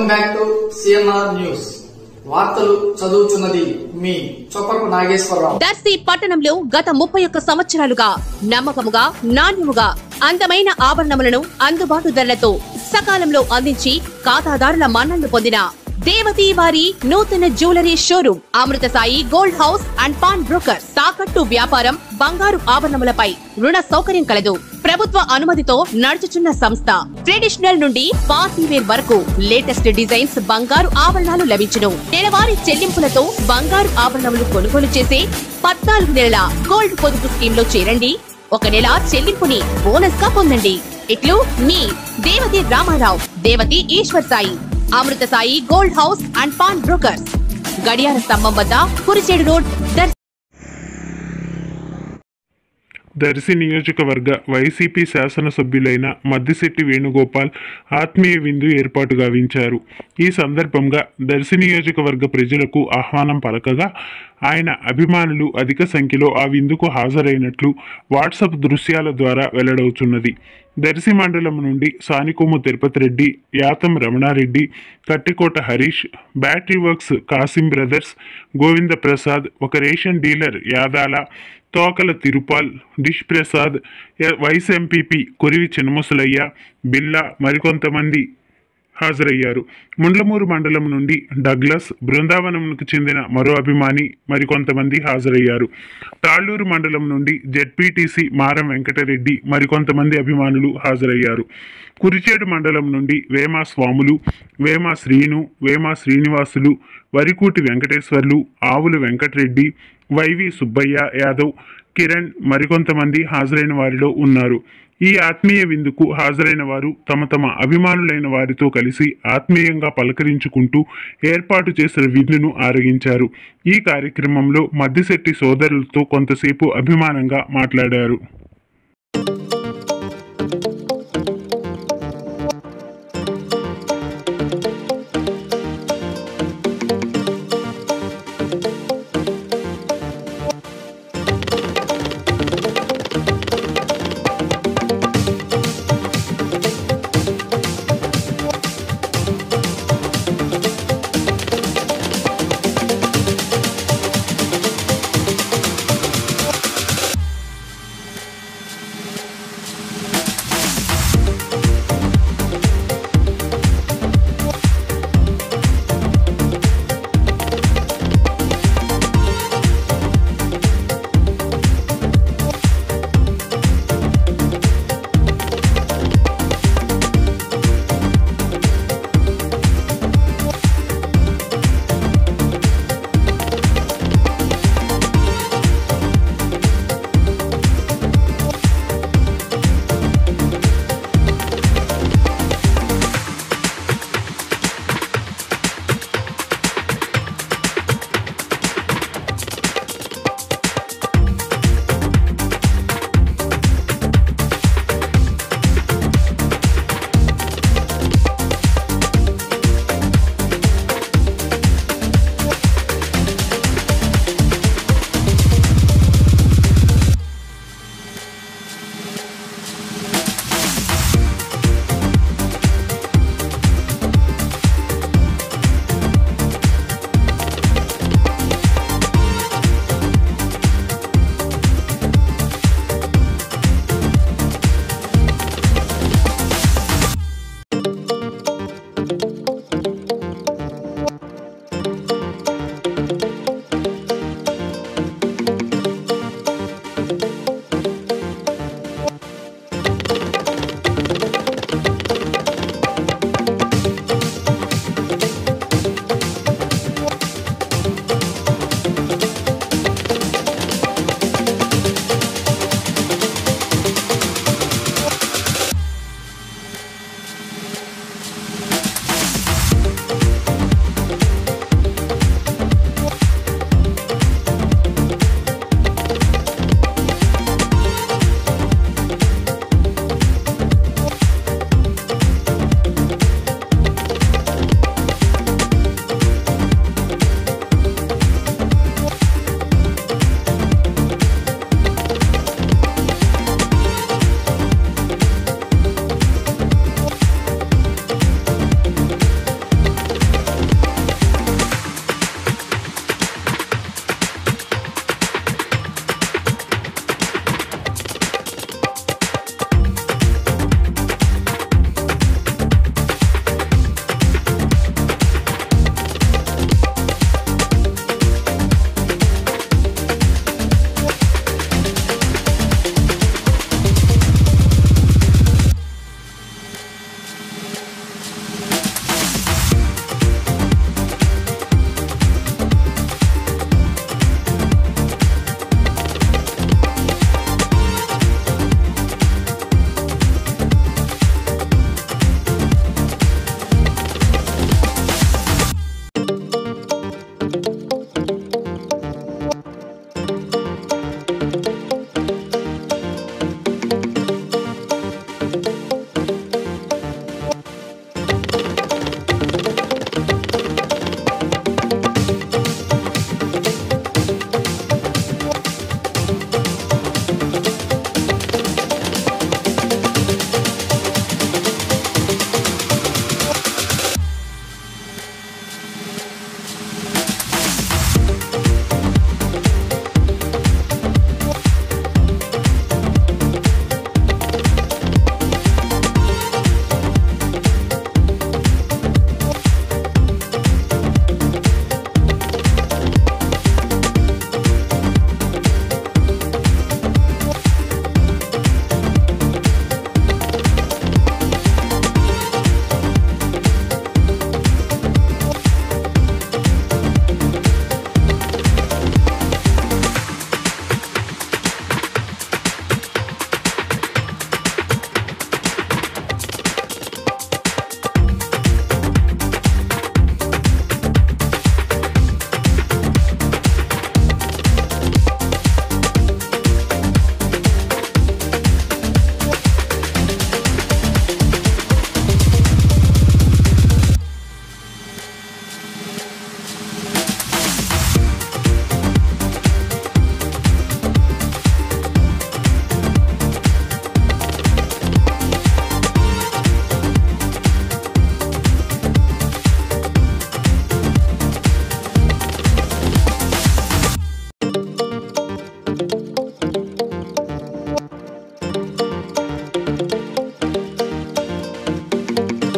Back to CNR news. వార్తలు చదువుతున్నది మీ చొప్పరపు నాగేశ్వరరావు. దర్శి పట్టణంలో గత 31 సంవత్సరాలుగా నమ్మకముగా, నాణ్యముగా అందమైన ఆభరణములను అందుబాటు ధరలతో సకాలంలో అందించి ఖాతాదారుల మన్ననలు పొందిన దేవతి వారి నూతన jewellery showroom Amrutha Sai gold house and pawnbroker. తాకట్టు వ్యాపారం, బంగారు ఆభరణములపై రుణ సౌకర్యం కలదు. ప్రభుత్వ అనుమతితో నడుచుచున్న సంస్థ. ట్రెడిషనల్ నుండి పార్టీ వేర్ వరకు లేటెస్ట్ డిజైన్స్ బంగారు ఆభరణాలు లభించును. నెలవారీ చెల్లింపులతో బంగారు ఆభరణములు కొనుగోలు చేసే 14 నెలల గోల్డ్ పొదుపు స్కీమ్ లో చేరండి. 1 నెల చెల్లింపుని బోనస్ గా పొందండి. ఇట్లు మీ Devathi Ramarao, Devathi Eswar Sai, Amrutha Sai gold house and pawn brokers, గడియార స్తంభం వద్ద కురిచేడు రోడ్, దర్శి. దర్శి నియోజకవర్గ వైసీపీ శాసనసభ్యులైన మద్దిశెట్టి వేణుగోపాల్ ఆత్మీయ విందు ఏర్పాటు గావించారు. ఈ సందర్భంగా దర్శి నియోజకవర్గ ప్రజలకు ఆహ్వానం పలకగా ఆయన అభిమానులు అధిక సంఖ్యలో ఆ విందుకు హాజరైనట్లు వాట్సాప్ దృశ్యాల ద్వారా వెల్లడవుతున్నది. దర్శి మండలం నుండి Sanikommu Tirupati Reddy, Yatham Ramanareddy, Kattikota Harish, battery works Kasim brothers, Govinda Prasad, ఒక ration dealer Yadala, Tokala Tirupal, dish Prasad, vice MPP Korivi Chinnamusalayya, Billa మరికొంతమంది హాజరయ్యారు. ముండ్లమూరు మండలం నుండి డగ్లస్, బృందావనంకు చెందిన మరో అభిమాని మరికొంతమంది హాజరయ్యారు. తాళ్లూరు మండలం నుండి జెడ్పీటీసీ మారం వెంకటరెడ్డి మరికొంతమంది అభిమానులు హాజరయ్యారు. కురిచేడు మండలం నుండి వేమా స్వాములు, వేమా శ్రీను, వేమా శ్రీనివాసులు, వరికూటి వెంకటేశ్వర్లు, ఆవుల వెంకటరెడ్డి, వైవి సుబ్బయ్య యాదవ్, కిరణ్ మరికొంతమంది హాజరైన వారిలో ఉన్నారు. ఈ ఆత్మీయ విందుకు హాజరైన వారు తమ తమ అభిమానులైన వారితో కలిసి ఆత్మీయంగా పలకరించుకుంటూ ఏర్పాటు చేసిన విందును ఆరగించారు. ఈ కార్యక్రమంలో మద్దిశెట్టి సోదరులతో కొంతసేపు అభిమానంగా మాట్లాడారు. చేయండి.